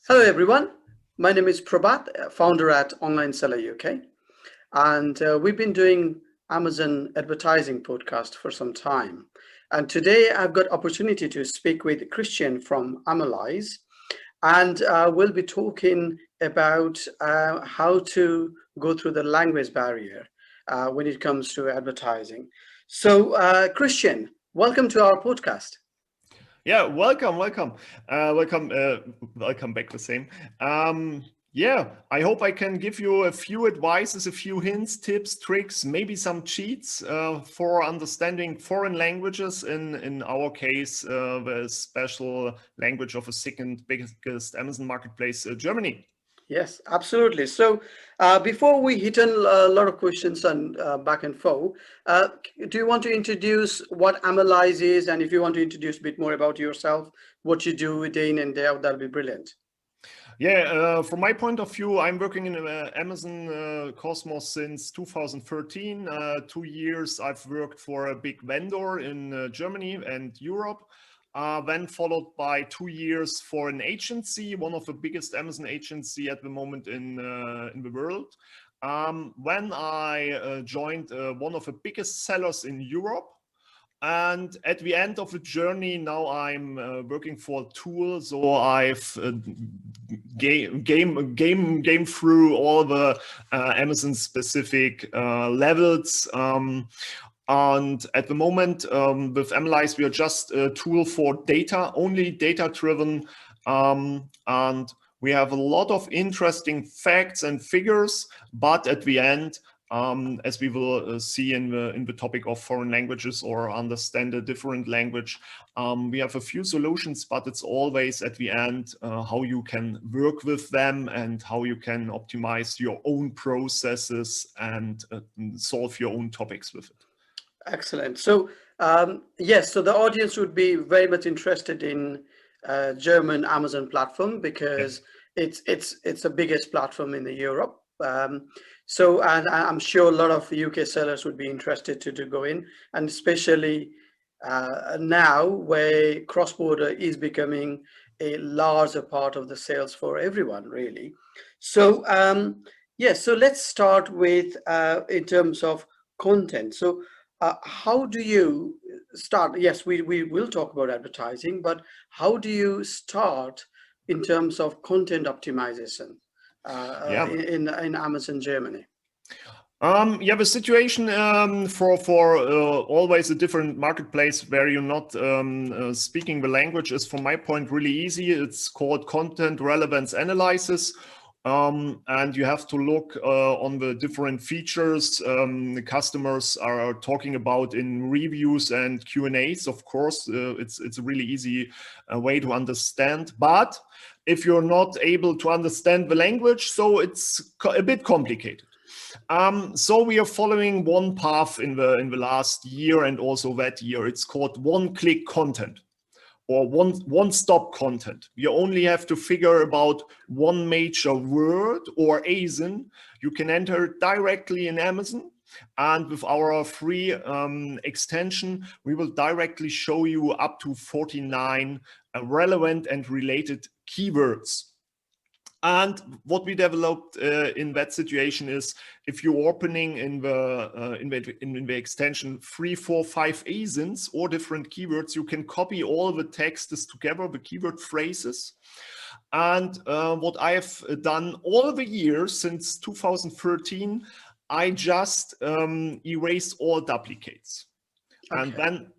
Hello, everyone. My name is Prabhat, founder at Online Seller UK, and we've been doing Amazon advertising podcast for some time. And today I've got opportunity to speak with Christian from Amalyze, and we'll be talking about how to go through the language barrier when it comes to advertising. So, Christian, welcome to our podcast. Yeah, welcome back. The same. Yeah, I hope I can give you a few advices, a few hints, tips, tricks, maybe some cheats for understanding foreign languages. In our case, the special language of the second biggest Amazon marketplace, Germany. Yes, absolutely. So, before we hit on a lot of questions and back and forth, do you want to introduce what Amalyze is, and if you want to introduce a bit more about yourself, what you do day in and day out, that'll be brilliant. Yeah, from my point of view, I'm working in Amazon Cosmos since 2013. 2 years I've worked for a big vendor in Germany and Europe. Then followed by 2 years for an agency, one of the biggest Amazon agency at the moment in the world. When I joined one of the biggest sellers in Europe. And at the end of the journey, now I'm working for a tool. So I've game through all the Amazon specific levels. And at the moment, with Amalyze, we are just a tool for data, only data driven. And we have a lot of interesting facts and figures, but at the end, as we will see in the topic of foreign languages or understand a different language, we have a few solutions, but it's always at the end how you can work with them and how you can optimize your own processes and solve your own topics with it. Excellent. So, yes, so the audience would be very much interested in German Amazon platform because it's the biggest platform in the Europe. So, and I'm sure a lot of UK sellers would be interested to go in, and especially now where cross-border is becoming a larger part of the sales for everyone, really. So, yes, so let's start with in terms of content. So, how do you start? Yes, we will talk about advertising, but how do you start in terms of content optimization in Amazon Germany? Yeah, the situation for always a different marketplace where you're not speaking the language is, from my point, really easy. It's called content relevance analysis. And you have to look on the different features the customers are talking about in reviews and Q&As. Of course, it's a really easy way to understand. But if you're not able to understand the language, so it's a bit complicated. So we are following one path in the last year and also that year. It's called one-click content or one-stop content. You only have to figure about one major word or ASIN. You can enter directly in Amazon. And with our free extension, we will directly show you up to 49 relevant and related keywords. And what we developed in that situation is, if you're opening in the extension 3, 4, 5 ASINs or different keywords, you can copy all the texts together, the keyword phrases. And what I've done all the years since 2013, I just erase all duplicates. And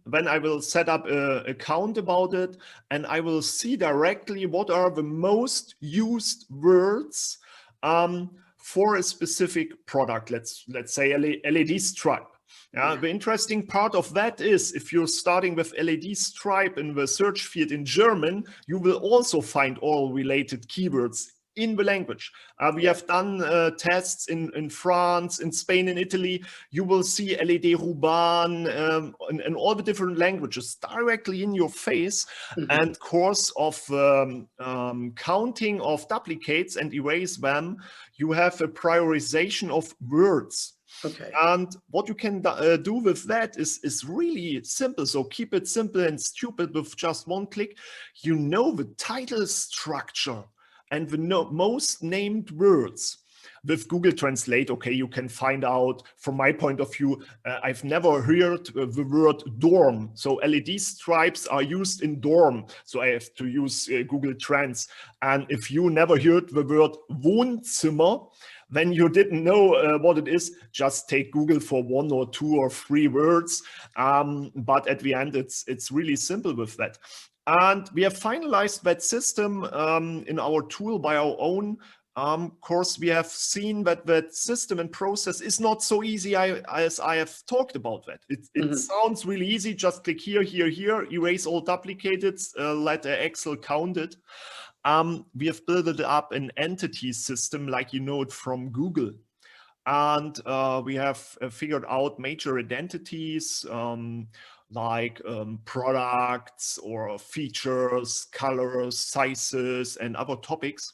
then I will set up an account about it, and I will see directly what are the most used words for a specific product. Let's say LED stripe. Yeah. The interesting part of that is, if you're starting with LED stripe in the search field in German, you will also find all related keywords in the language. We have done tests in France, in Spain, in Italy. You will see LED Ruban and all the different languages directly in your face. And course of counting of duplicates and erase them, you have a prioritization of words. Okay. And what you can do with that is really simple. So keep it simple and stupid with just one click. You know the title structure and the most named words. With Google Translate, okay, you can find out, from my point of view, I've never heard the word dorm. So LED stripes are used in dorm. So I have to use Google Trans. And if you never heard the word Wohnzimmer, then you didn't know what it is. Just take Google for 1 or 2 or 3 words. But at the end, it's really simple with that. And we have finalized that system in our tool by our own. Of course, we have seen that that system and process is not so easy as I have talked about that. It sounds really easy. Just click here, here, here, erase all duplicated, let Excel count it. We have built it up an entity system like you know it from Google. And we have figured out major identities like products or features, colors, sizes, and other topics.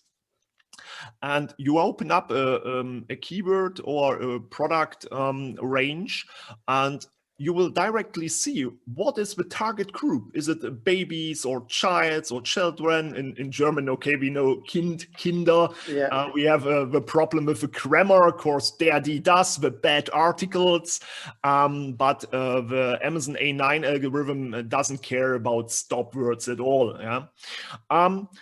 And you open up a keyword or a product range, and you will directly see what is the target group. Is it babies or childs or children? In German, okay, we know Kind, Kinder. Yeah. We have the problem with the grammar, of course, der, die, das, the bad articles. But the Amazon A9 algorithm doesn't care about stop words at all. Yeah.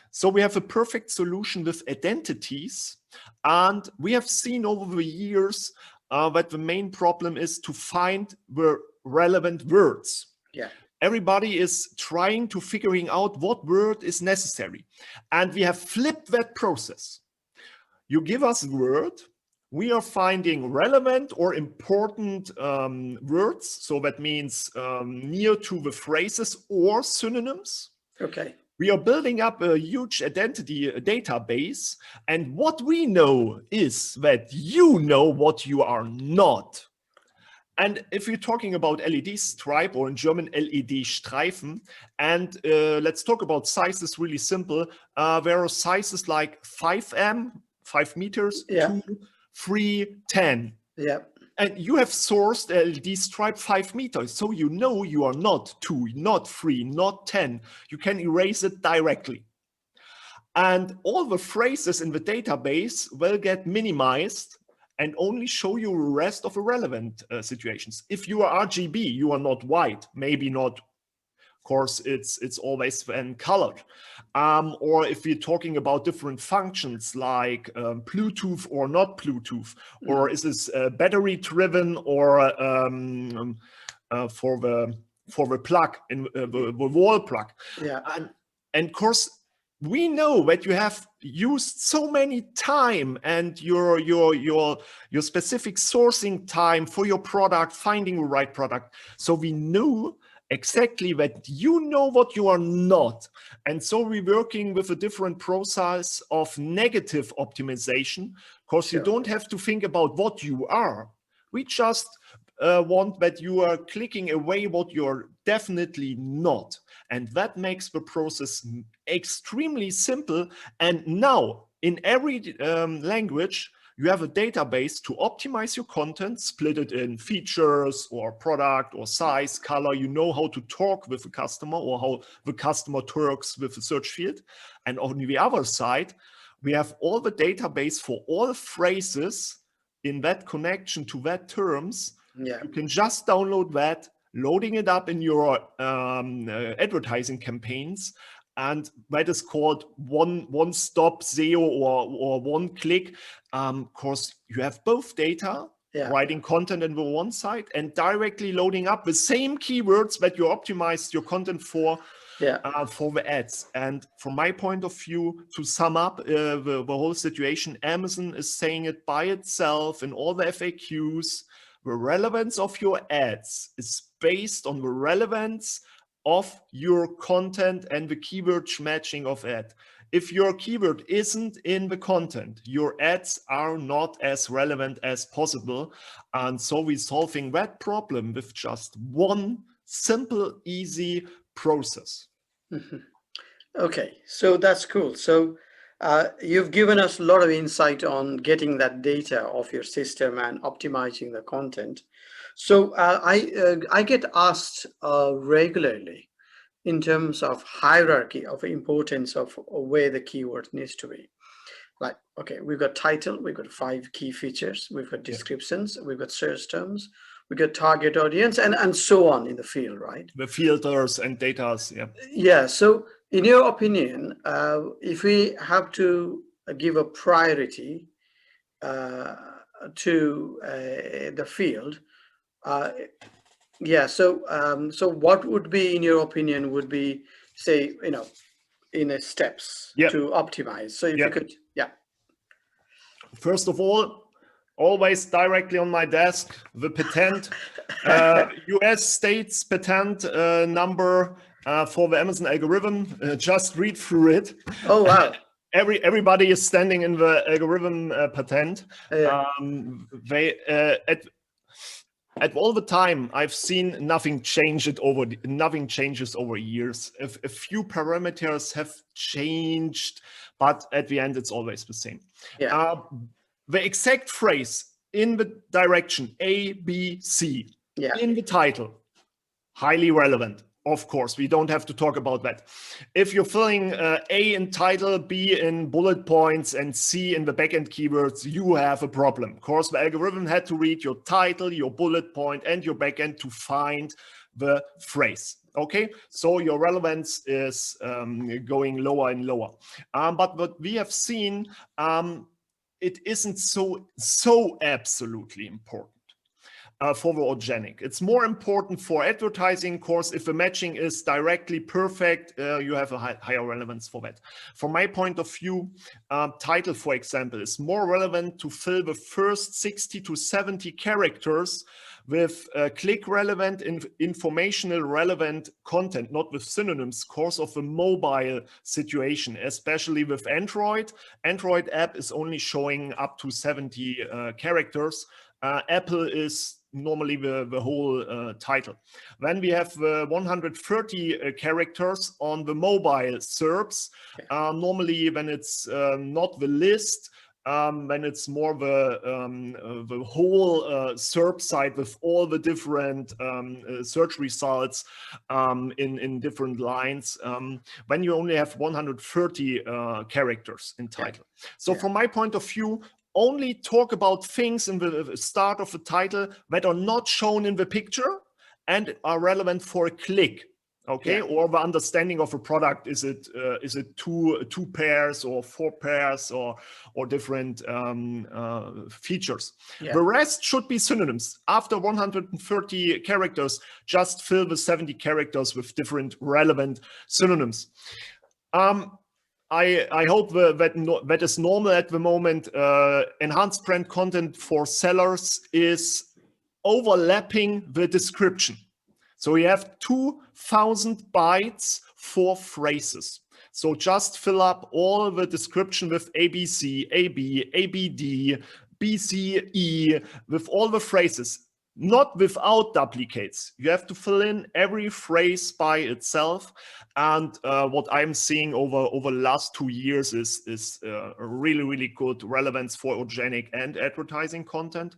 So we have a perfect solution with identities. And we have seen over the years that the main problem is to find the relevant words. Yeah. Everybody is trying to figuring out what word is necessary. And we have flipped that process. You give us a word, we are finding relevant or important words. So that means near to the phrases or synonyms. Okay. We are building up a huge identity database, and what we know is that you know what you are not. And if you're talking about LED stripe, or in German LED Streifen, and let's talk about sizes really simple. There are sizes like 5 meters, Yeah. 2, 3, 10. Yeah. And you have sourced LED stripe 5 meters, so you know you are not 2, not 3, not 10. You can erase it directly. And all the phrases in the database will get minimized and only show you the rest of the relevant situations. If you are RGB, you are not white, maybe not. Of course, it's always then colored. Or if you're talking about different functions like Bluetooth or not Bluetooth, or is this battery driven or for the plug in the wall plug. Yeah. And of course, we know that you have used so many time and your specific sourcing time for your product, finding the right product. So we know exactly that you know what you are not. And so we're working with a different process of negative optimization, because you don't have to think about what you are. We just want that you are clicking away what you're definitely not. And that makes the process extremely simple. And now in every language, you have a database to optimize your content, split it in features or product or size, color. You know how to talk with the customer or how the customer talks with the search field. And on the other side, we have all the database for all phrases in that connection to that terms. Yeah. You can just download that, loading it up in your advertising campaigns. And that is called one-stop SEO or one click. Of course, you have both data, writing content on the one side and directly loading up the same keywords that you optimized your content for the ads. And from my point of view, to sum up the whole situation, Amazon is saying it by itself in all the FAQs. The relevance of your ads is based on the relevance of your content and the keyword matching of ad. If your keyword isn't in the content, your ads are not as relevant as possible. And so we're solving that problem with just one simple, easy process. Okay, so that's cool. So you've given us a lot of insight on getting that data of your system and optimizing the content. So I get asked regularly, in terms of hierarchy of importance of where the keyword needs to be. Like, okay, we've got title, we've got 5 key features, we've got descriptions, we've got search terms, we've got target audience, and so on in the field, right? The filters and data, yeah. Yeah. So, in your opinion, if we have to give a priority to the field, yeah. So, so what would be, in your opinion, would be, say, in a steps to optimize? So, if you could, yeah. First of all, always directly on my desk, the patent, US states patent number for the Amazon algorithm. Just read through it. Oh, wow. Everybody is standing in the algorithm patent. They at all the time I've seen nothing changes over years. A few parameters have changed, but at the end it's always the same. Yeah. The exact phrase in the direction A, B, C in the title, highly relevant. Of course, we don't have to talk about that. If you're filling A in title, B in bullet points, and C in the backend keywords, you have a problem. Of course, the algorithm had to read your title, your bullet point, and your backend to find the phrase. Okay, so your relevance is going lower and lower. But what we have seen, it isn't so absolutely important. For the organic. It's more important for advertising. Of course, if the matching is directly perfect, you have a higher relevance for that. From my point of view, title, for example, is more relevant to fill the first 60 to 70 characters with click relevant, informational relevant content, not with synonyms, course of the mobile situation, especially with Android. Android app is only showing up to 70 characters. Apple is normally the whole title. Then we have 130 characters on the mobile SERPs. Normally when it's not the list, when it's more the whole SERP site with all the different search results in different lines, when you only have 130 characters in title. So from my point of view, only talk about things in the start of the title that are not shown in the picture and are relevant for a click. Okay, or the understanding of a product. Is it two pairs or 4 pairs or different features? The rest should be synonyms. After 130 characters, just fill the 70 characters with different relevant synonyms. I hope that is normal at the moment. Enhanced brand content for sellers is overlapping the description. So we have 2,000 bytes for phrases. So just fill up all the description with ABC, AB, ABD, BCE, with all the phrases. Not without duplicates. You have to fill in every phrase by itself. And what I'm seeing over the last 2 years is a really good relevance for organic and advertising content.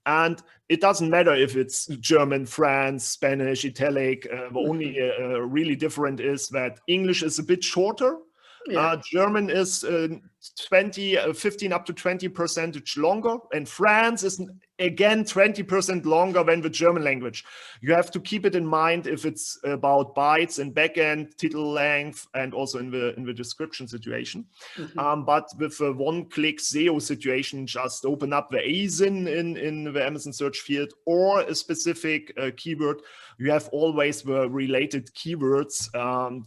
And it doesn't matter if it's German, France, Spanish, Italic. The only really different is that English is a bit shorter. German is 15 up to 20% longer, and France is again 20% longer than the German language. You have to keep it in mind if it's about bytes and backend, title length, and also in the description situation. But with a one-click SEO situation, just open up the ASIN in the Amazon search field or a specific keyword. You have always the related keywords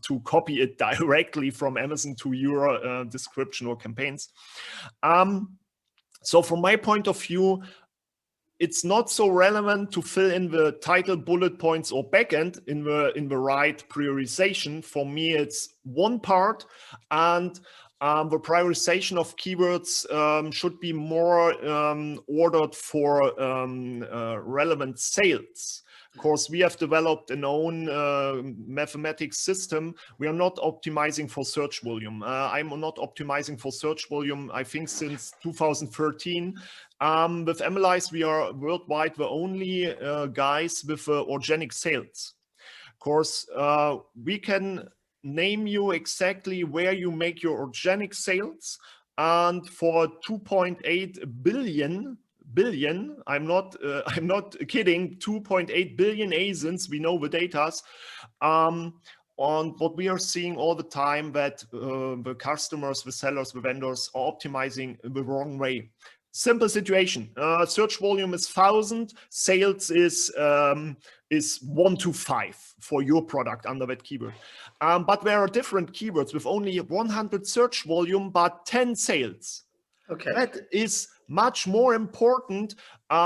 to copy it directly from Amazon to your description or campaigns. So from my point of view, it's not so relevant to fill in the title, bullet points, or backend in the right prioritization. For me, it's one part, and the prioritization of keywords should be more ordered for relevant sales. Of course, we have developed an own mathematics system. We are not optimizing for search volume. I'm not optimizing for search volume, I think, since 2013. With Amalyze, we are worldwide the only guys with organic sales. Of course, we can name you exactly where you make your organic sales, and for 2.8 billion, I'm not kidding, 2.8 billion ASINs, we know the datas. On what we are seeing all the time, that the customers, the sellers, the vendors are optimizing the wrong way. Simple situation. Search volume is 1,000. Sales is 1 to 5 for your product under that keyword. But there are different keywords with only 100 search volume, but 10 sales. Okay. That is much more important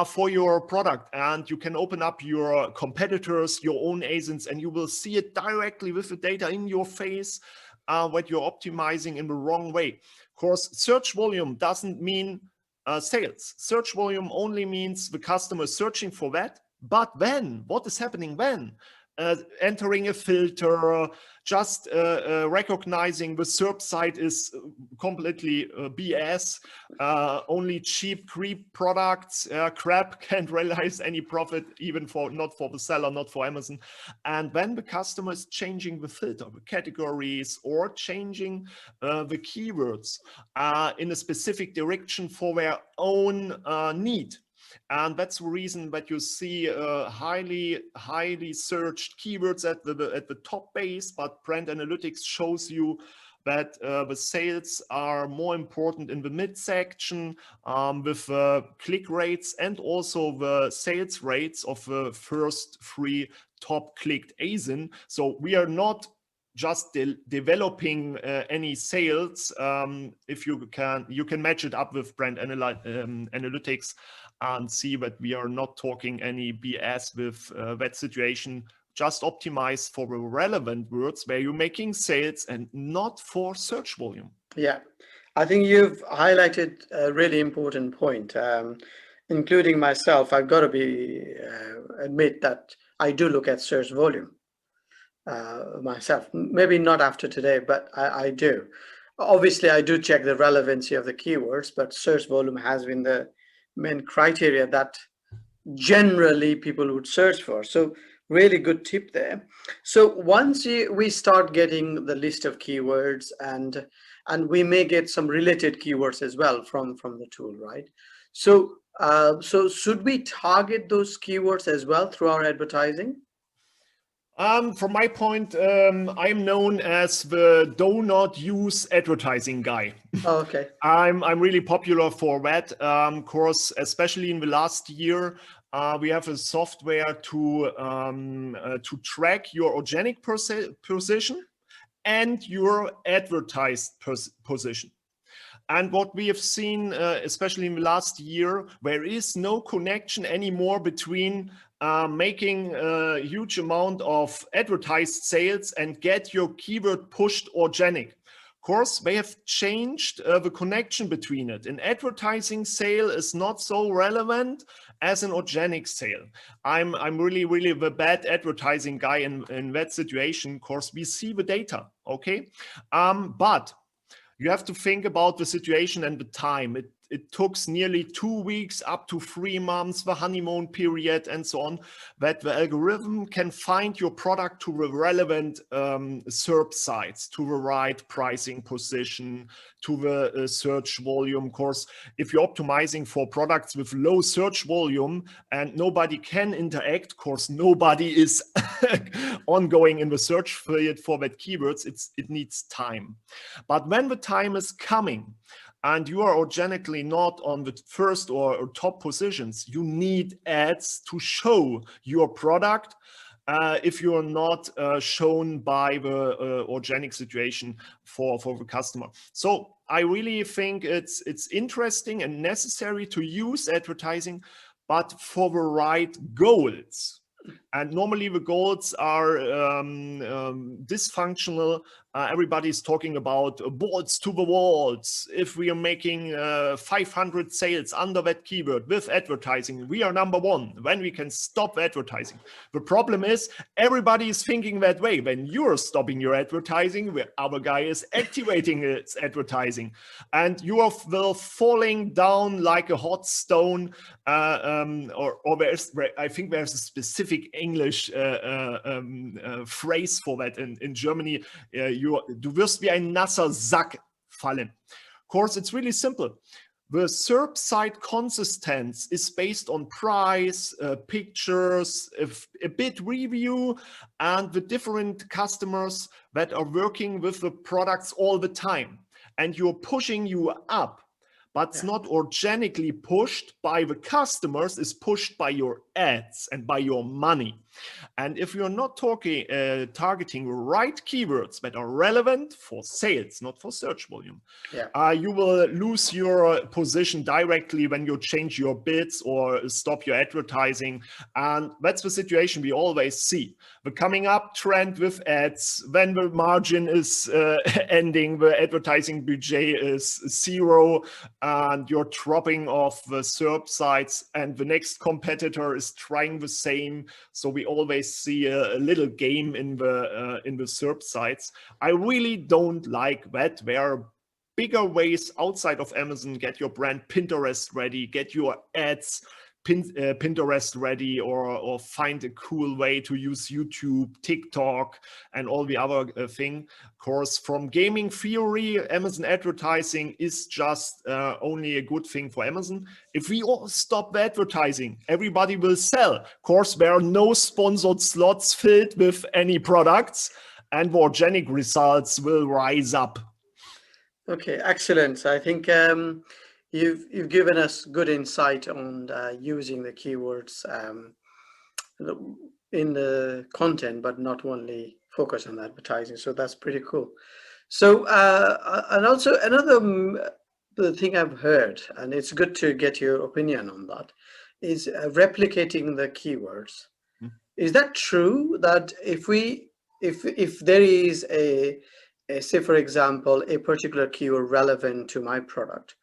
for your product, and you can open up your competitors, your own ASINs, and you will see it directly with the data in your face, what you're optimizing in the wrong way. Of course, search volume doesn't mean sales. Search volume only means the customer is searching for that. But then, what is happening then? Entering a filter, just recognizing the SERP site is completely BS, only cheap creep products, crap, can't realize any profit, even for not for the seller, not for Amazon. And when the customer is changing the filter, the categories, or changing the keywords in a specific direction for their own need. And that's the reason that you see highly searched keywords at the top base, but brand analytics shows you that the sales are more important in the midsection with click rates and also the sales rates of the first 3 top clicked ASIN. So we are not just developing any sales. If you can match it up with brand analytics and see that we are not talking any BS with that situation. Just optimize for the relevant words where you're making sales and not for search volume. Yeah, I think you've highlighted a really important point. Including myself, I've got to admit that I do look at search volume myself. Maybe not after today, but I do. Obviously, I do check the relevancy of the keywords, but search volume has been the main criteria that generally people would search for. So really good tip there. So once we start getting the list of keywords, and we may get some related keywords as well from the tool, right? So so should we target those keywords as well through our advertising? From my point, I'm known as the do not use advertising guy. Oh, okay. I'm really popular for that. Course, especially in the last year, we have a software to track your organic position and your advertised position. And what we have seen, especially in the last year, there is no connection anymore between making a huge amount of advertised sales and get your keyword pushed organic. Of course, they have changed the connection between it. An advertising sale is not so relevant as an organic sale. I'm really the bad advertising guy in that situation. Of course, we see the data, okay? But you have to think about the situation and the time. It took nearly 2 weeks up to 3 months, the honeymoon period and so on, that the algorithm can find your product to the relevant SERP sites, to the right pricing position, to the search volume. Of course, if you're optimizing for products with low search volume and nobody can interact, of course, nobody is ongoing in the search field for that keywords, it needs time. But when the time is coming, and you are organically not on the first or top positions, you need ads to show your product if you are not shown by the organic situation for the customer. So I really think it's interesting and necessary to use advertising, but for the right goals. And normally the goals are dysfunctional. Everybody's talking about balls to the walls. If we are making 500 sales under that keyword with advertising, we are number 1. Then we can stop advertising. The problem is everybody is thinking that way. When you're stopping your advertising, the other guy is activating its advertising. And you are falling down like a hot stone. Or I think there's a specific English phrase for that in Germany. Du wirst wie ein nasser Sack fallen. Of course, it's really simple. The SERP site consistence is based on price, pictures, a bit review, and the different customers that are working with the products all the time. And you're pushing you up, but it's not organically pushed by the customers, it's pushed by your ads and by your money. And if you're not targeting the right keywords that are relevant for sales, not for search volume, you will lose your position directly when you change your bids or stop your advertising. And that's the situation we always see. The coming up trend with ads, when the margin is ending, the advertising budget is zero, and you're dropping off the SERP sites, and the next competitor is trying the same. So we always see a little game in the SERP sites. I really don't like that. There are bigger ways outside of Amazon. Get your brand Pinterest ready, get your ads Pinterest ready, or find a cool way to use YouTube, TikTok, and all the other thing. Of course, from gaming theory, Amazon advertising is just only a good thing for Amazon. If we all stop the advertising, everybody will sell. Of course, there are no sponsored slots filled with any products, and the organic results will rise up. Okay, excellent. I think you've given us good insight on using the keywords in the content, but not only focus on advertising. So that's pretty cool. So and also another the thing I've heard, and it's good to get your opinion on that, is replicating the keywords. Is that true that if there is say for example a particular keyword relevant to my product,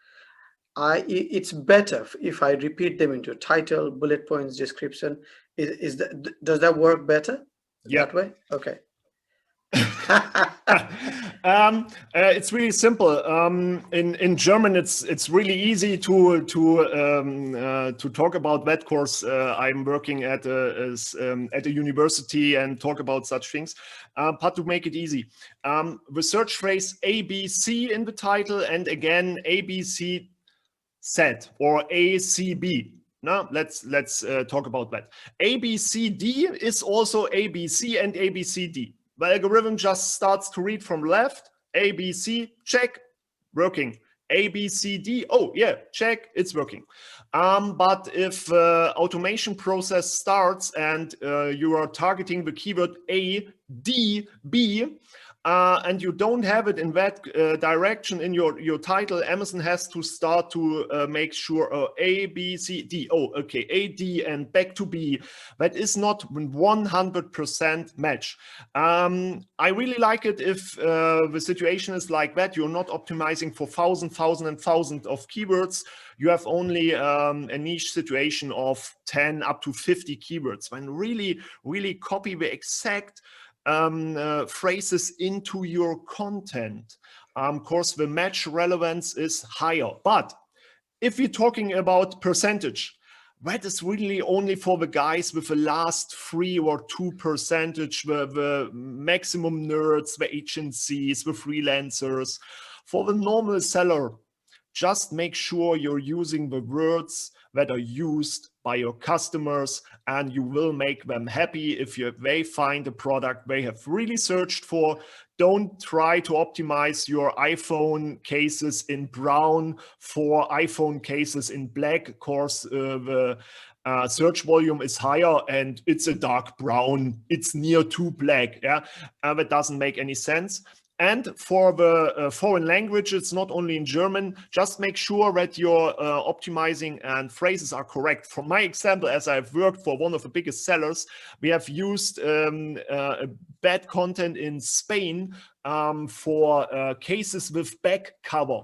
it's better if I repeat them into title, bullet points, description? Does that work better that way? Okay. It's really simple. In German, it's really easy to talk about that. Course, I'm working at a university and talk about such things. But to make it easy, the search phrase ABC in the title, and again ABC set or ACB. Now let's talk about that. ABCD is also ABC and ABCD. The algorithm just starts to read from left. ABC, check, working. ABCD, oh yeah, check, it's working. But if automation process starts and you are targeting the keyword A, D, B, and you don't have it in that direction in your title, Amazon has to start to make sure A, B, C, D. Oh, okay, A, D, and back to B. That is not 100% match. I really like it if the situation is like that. You're not optimizing for thousands of keywords. You have only a niche situation of 10 up to 50 keywords. When really copy the exact phrases into your content. Of course, the match relevance is higher. But if we're talking about percentage, that is really only for the guys with the last 3 or 2%, the maximum nerds, the agencies, the freelancers. For the normal seller, just make sure you're using the words that are used by your customers, and you will make them happy if they find a product they have really searched for. Don't try to optimize your iPhone cases in brown for iPhone cases in black. Of course, the search volume is higher and it's a dark brown. It's near to black. Yeah, that doesn't make any sense. And for the foreign languages, not only in German, just make sure that your optimizing and phrases are correct. From my example, as I've worked for one of the biggest sellers, we have used bad content in Spain for cases with back cover.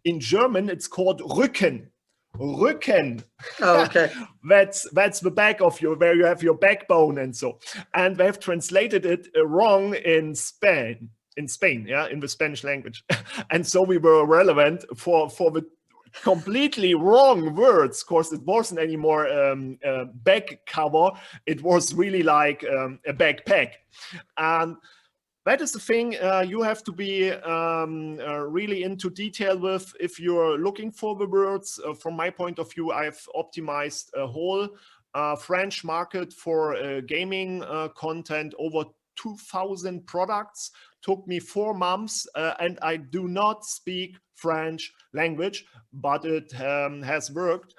In German, it's called Rücken. Rücken. Oh, okay. That's the back of where you have your backbone and so. And they have translated it wrong in Spain, yeah, in the Spanish language. And so we were relevant for the completely wrong words. Of course, it wasn't anymore a back cover. It was really like a backpack. And that is the thing you have to be really into detail with if you're looking for the words. From my point of view, I've optimized a whole French market for gaming content, over 2,000 products. Took me 4 months, and I do not speak French language, but it has worked.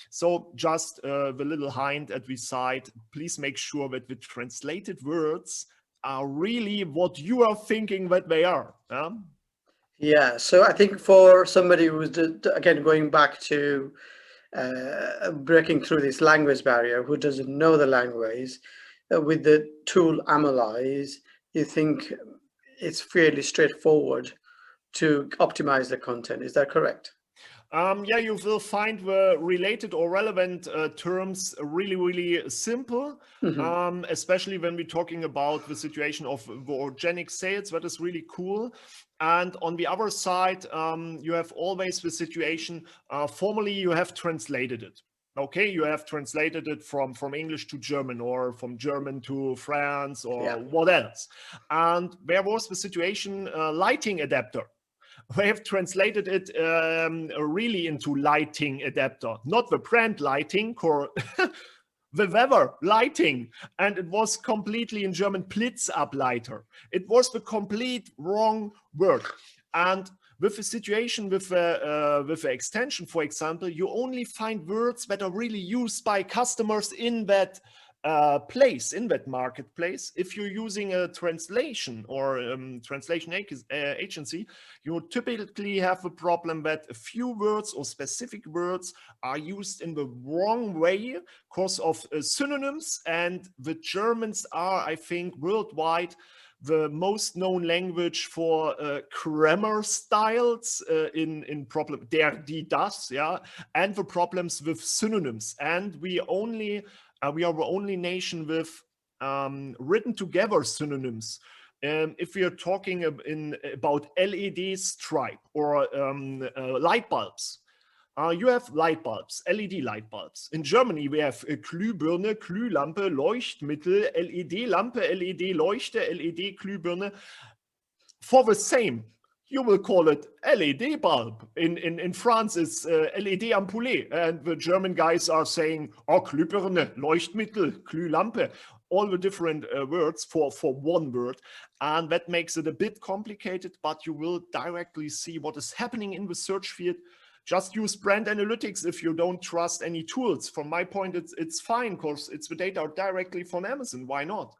So just the little hint at the side, please make sure that the translated words are really what you are thinking that they are. Yeah, so I think for somebody who's, again, going back to breaking through this language barrier, who doesn't know the language, with the tool Amalyze, you think it's fairly straightforward to optimize the content. Is that correct? Yeah, you will find the related or relevant terms really simple, especially when we're talking about the situation of the organic sales. That is really cool. And on the other side, you have always the situation, formally you have translated it. Okay, you have translated it from English to German, or from German to France, or what else. And there was the situation, lighting adapter. We have translated it really into lighting adapter, not the brand lighting, or the weather lighting. And it was completely in German Blitzableiter. It was the complete wrong word. And with the situation with the extension, for example, you only find words that are really used by customers in that place, in that marketplace. If you're using a translation or translation agency, you typically have a problem that a few words or specific words are used in the wrong way because of synonyms. And the Germans are, I think, worldwide the most known language for grammar styles in problem der, die, das, yeah, and the problems with synonyms. And we are the only nation with written together synonyms. If we are talking about LED stripe or light bulbs, you have light bulbs, LED light bulbs. In Germany, we have Glühbirne, Glühlampe, Leuchtmittel, LED-Lampe, LED-Leuchte, LED-Glühbirne. For the same, you will call it LED bulb. In France, it's LED Ampoule. And the German guys are saying, oh, Glühbirne, Leuchtmittel, Glühlampe. All the different words for one word. And that makes it a bit complicated, but you will directly see what is happening in the search field. Just use brand analytics if you don't trust any tools. From my point, it's fine because it's the data directly from Amazon. Why not?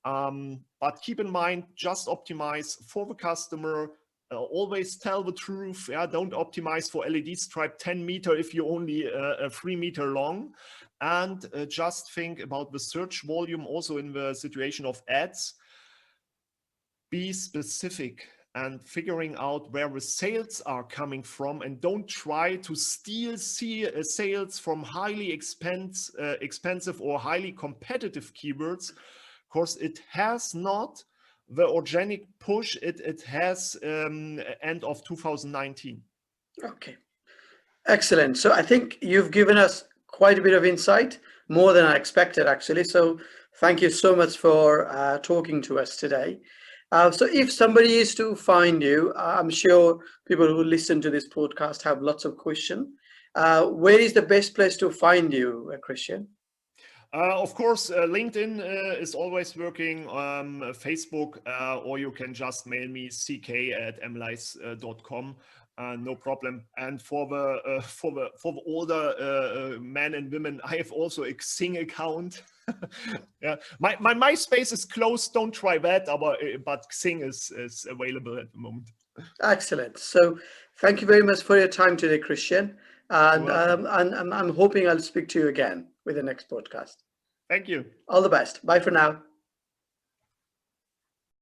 But keep in mind, just optimize for the customer. Always tell the truth. Yeah, don't optimize for LED stripe 10 meter if you're only 3 meter long. And just think about the search volume also in the situation of ads. Be specific and figuring out where the sales are coming from, and don't try to steal sales from highly expensive or highly competitive keywords, because it has not the organic push it has end of 2019. Okay, excellent. So I think you've given us quite a bit of insight, more than I expected, actually. So thank you so much for talking to us today. So if somebody is to find you, I'm sure people who listen to this podcast have lots of questions. Where is the best place to find you, Christian? Of course, LinkedIn is always working, Facebook, or you can just mail me ck@amalyze.com. No problem. And for the older men and women, I have also a Xing account. Yeah, my MySpace is closed. Don't try that, but Xing is available at the moment. Excellent. So thank you very much for your time today, Christian. And I'm hoping I'll speak to you again with the next podcast. Thank you. All the best. Bye for now.